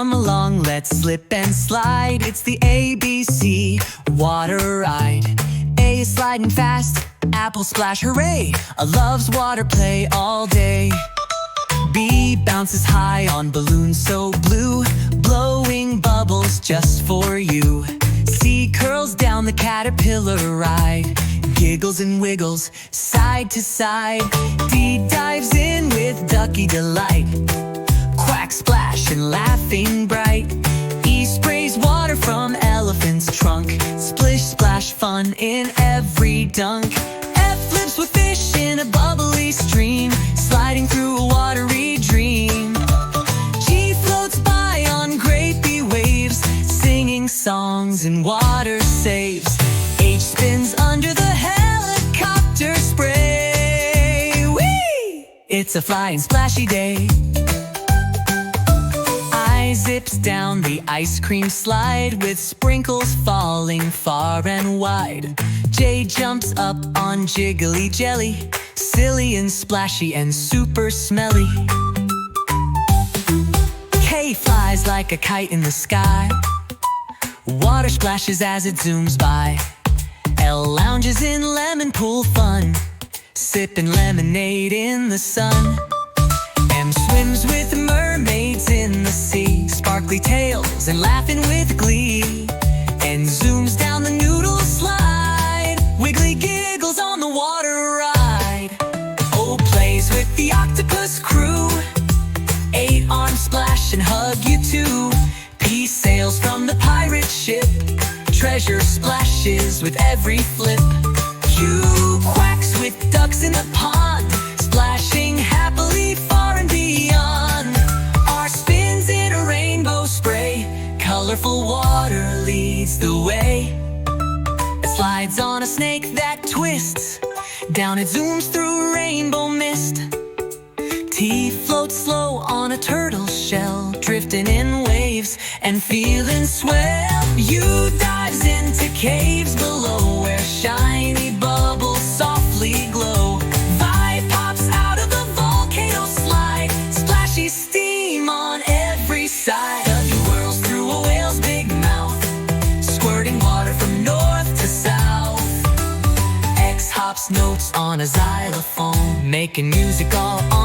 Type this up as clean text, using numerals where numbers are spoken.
Come along, let's slip and slide. It's the ABC water ride. A is sliding fast, apple splash, hooray! A loves water play all day. B bounces high on balloons so blue, blowing bubbles just for you. C curls down the caterpillar ride, giggles and wiggles side to side. D dives in with ducky delight, quack splash and laughing bright. E sprays water from elephant's trunk, splish splash fun in every dunk. F flips with fish in a bubbly stream, sliding through a watery dream. G floats by on grapey waves, singing songs and water saves. H spins under the helicopter spray. Whee! It's a flying splashy day. I zips down the ice cream slide with sprinkles falling far and wide. J jumps up on jiggly jelly, silly and splashy and super smelly. K flies like a kite in the sky, water splashes as it zooms by. L lounges in lemon pool fun, sipping lemonade in the sun. M swims with mermaids in the sea, sparkly tails and laughing with glee. N zooms down the noodle slide, wiggly giggles on the water ride. O plays with the octopus crew, 8 arms splash and hug you too. P sails from the pirate ship, treasure splashes with every flip. Q quacks with ducks in the pond, splashing happily far and beyond. R spins in a rainbow spray, colorful water leads the way. It slides on a snake that twists, down it zooms through rainbow mist. T floats slow on a turtle shell, drifting in waves and feeling swell. U dives into caves below, where shiny bubbles softly glow. Vi pops out of the volcano slide, splashy steam on every side. W whirls through a whale's big mouth, squirting water from north to south. X hops notes on a xylophone, making music all on